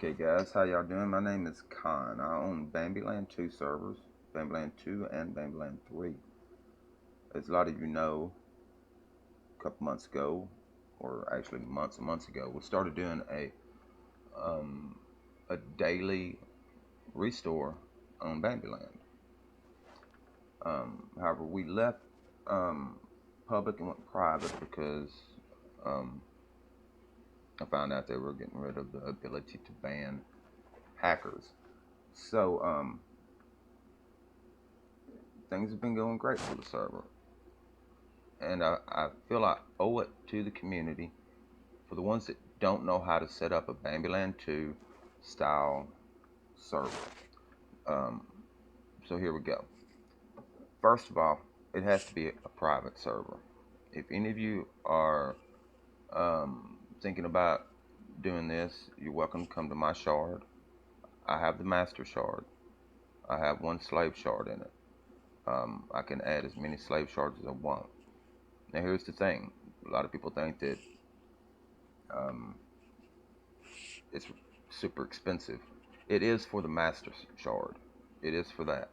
Okay guys, how y'all doing? My name is Khan. I own bambiland2 servers, bambiland2 and bambiland3. As a lot of you know, a couple months ago, or actually months and months ago, we started doing um, a daily restore on Bambiland. However, we left public and went private because um, I found out they were getting rid of the ability to ban hackers. So things have been going great for the server. And I feel I owe it to the community for the ones that don't know how to set up a bambiland2 style server. Um, so here we go. First of all, it has to be a private server. If any of you are thinking about doing this, you're welcome to come to my shard. I have the master shard. I have one slave shard in it. I can add as many slave shards as I want. Now here's the thing. A lot of people think that um, it's super expensive. It is for the master shard. It is for that.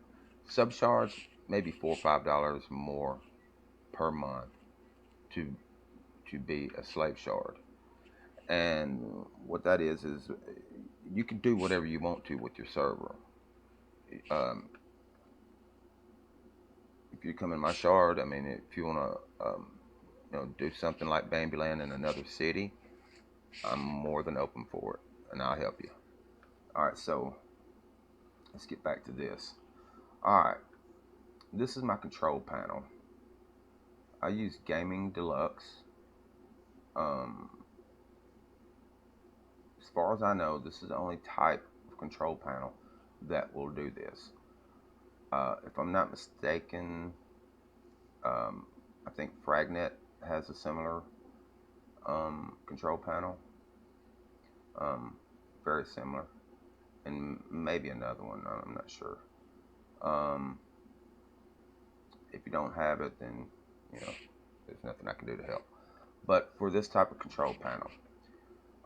Sub shards maybe $4 or $5 more per month to be a slave shard. And what that is you can do whatever you want to with your server. Um, if you come in my shard, I mean, if you want to, do something like Bambiland in another city, I'm more than open for it, and I'll help you. All right, so let's get back to this. All right, this is my control panel. I use Gaming Deluxe. Um, as far as I know, this is the only type of control panel that will do this. If I'm not mistaken, I think Fragnet has a similar control panel, um, very similar, and maybe another one. I'm not sure. Um, if you don't have it, then there's nothing I can do to help. But for this type of control panel,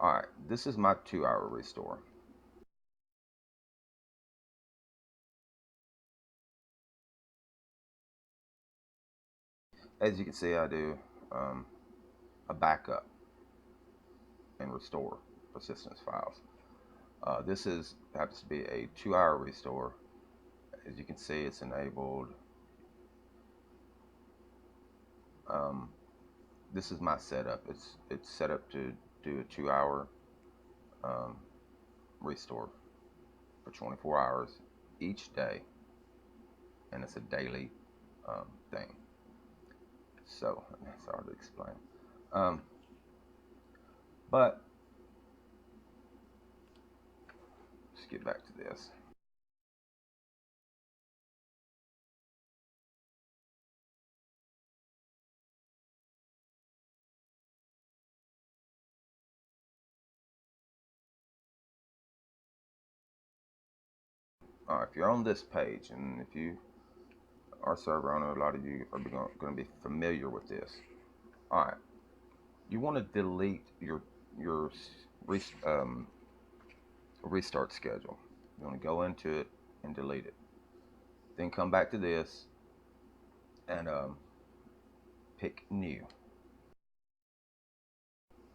all right, this is my 2-hour restore. As you can see, I do a backup and restore persistence files. This happens to be a 2-hour restore. As you can see, it's enabled. Um, this is my setup. It's set up to do a 2-hour restore for 24 hours each day, and it's a daily thing. So it's hard to explain. Um, but let's get back to this. All right, if you're on this page, and if you are a server owner, a lot of you are going to be familiar with this. All right, you want to delete your restart schedule. You want to go into it and delete it. Then come back to this and pick new.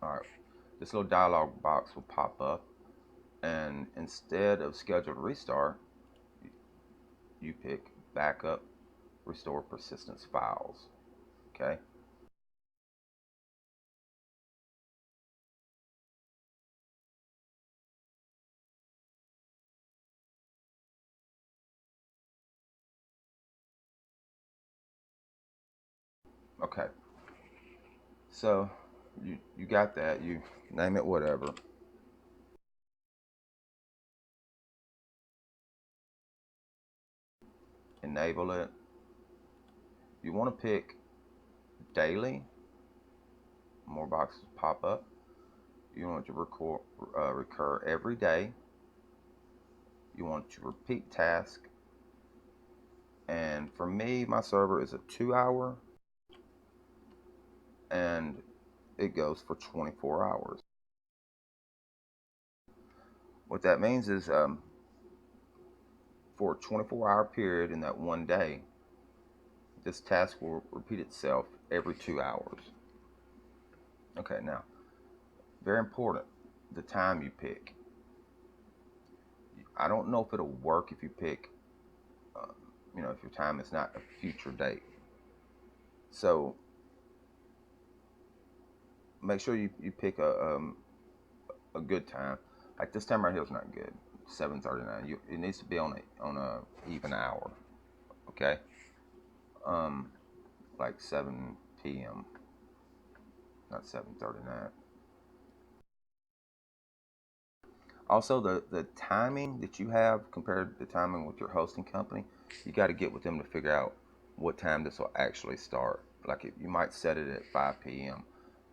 All right, this little dialog box will pop up, and instead of scheduled restart, you pick backup, restore persistence files. Okay. Okay. So you got that. You name it whatever. Enable it. You want to pick daily. More boxes pop up. You want it to recur every day. You want to repeat task. And for me, my server is a 2-hour, and it goes for 24 hours. What that means is for a 24-hour period in that one day, this task will repeat itself every 2 hours. Okay, now, very important, the time you pick. I don't know if it'll work if you pick, uh, if your time is not a future date. So make sure you pick a good time. Like this time right here is not good. 7:39. It needs to be on a even hour. Okay. Um, like 7 p.m. Not 7:39. Also, the timing that you have compared to the timing with your hosting company, you got to get with them to figure out what time this will actually start. Like you might set it at 5 p.m.,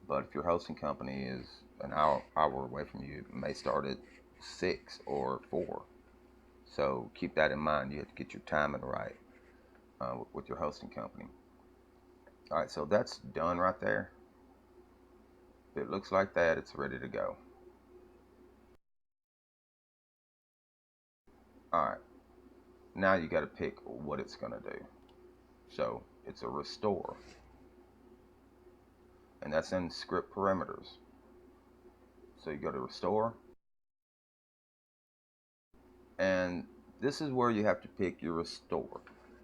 but if your hosting company is an hour away from you, it may start at 6 or 4. So keep that in mind. You have to get your timing right with your hosting company. All right, so that's done right there. If it looks like that, it's ready to go. All right, now you got to pick what it's going to do. So it's a restore, and that's in script parameters. So you go to restore, and this is where you have to pick your restore.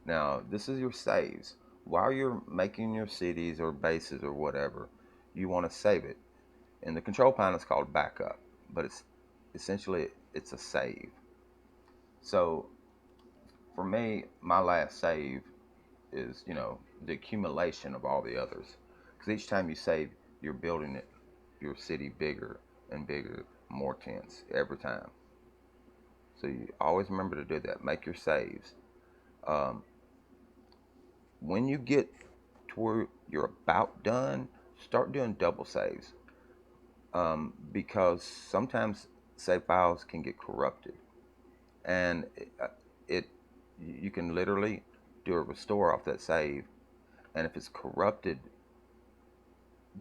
Now, this is your saves. While you're making your cities or bases or whatever, you want to save it. In the control panel, it's called backup, but it's essentially it's a save. So for me, my last save is the accumulation of all the others, because each time you save, you're building it your city bigger and bigger, more tense every time. So you always remember to do that. Make your saves. Um, when you get to where you're about done, start doing double saves, because sometimes save files can get corrupted, and it you can literally do a restore off that save, and if it's corrupted,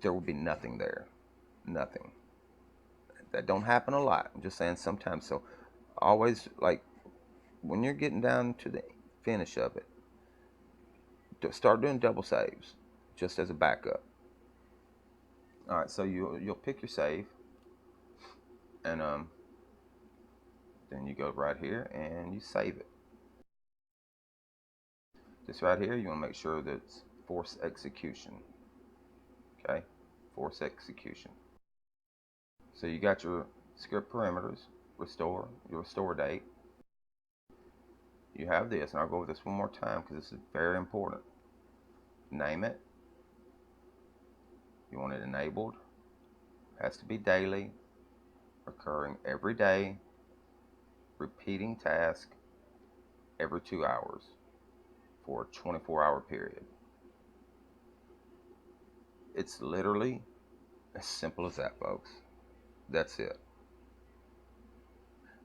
there will be nothing there, nothing. That don't happen a lot. I'm just saying sometimes. So always, like, when you're getting down to the finish of it, start doing double saves just as a backup. All right, so you'll pick your save, and then you go right here and you save it. This right here, you want to make sure that it's force execution. Okay, force execution. So you got your script parameters, restore, your restore date. You have this, and I'll go over this one more time because this is very important. Name it. You want it enabled. It has to be daily, occurring every day, repeating task every 2 hours for a 24-hour period. It's literally as simple as that, folks. That's it.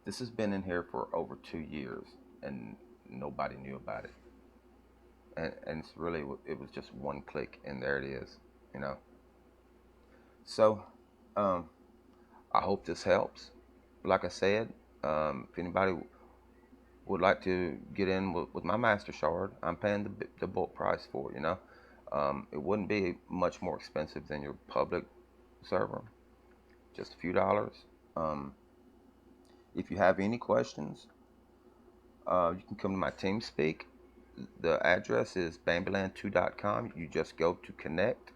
This has been in here for over 2 years, and nobody knew about it. And it's really, it was just one click, and there it is, you know. So, I hope this helps. Like I said, if anybody would like to get in with my master shard, I'm paying the bulk price for it, you know. It wouldn't be much more expensive than your public server, just a few dollars. Um, if you have any questions, you can come to my TeamSpeak. The address is bambiland2.com. You just go to connect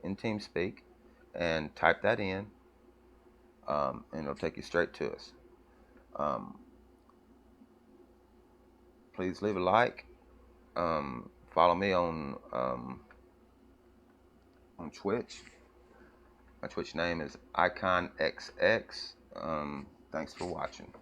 in TeamSpeak and type that in, and it'll take you straight to us. Um, please leave a like. Follow me on Twitch. My Twitch name is IconXX. Thanks for watching.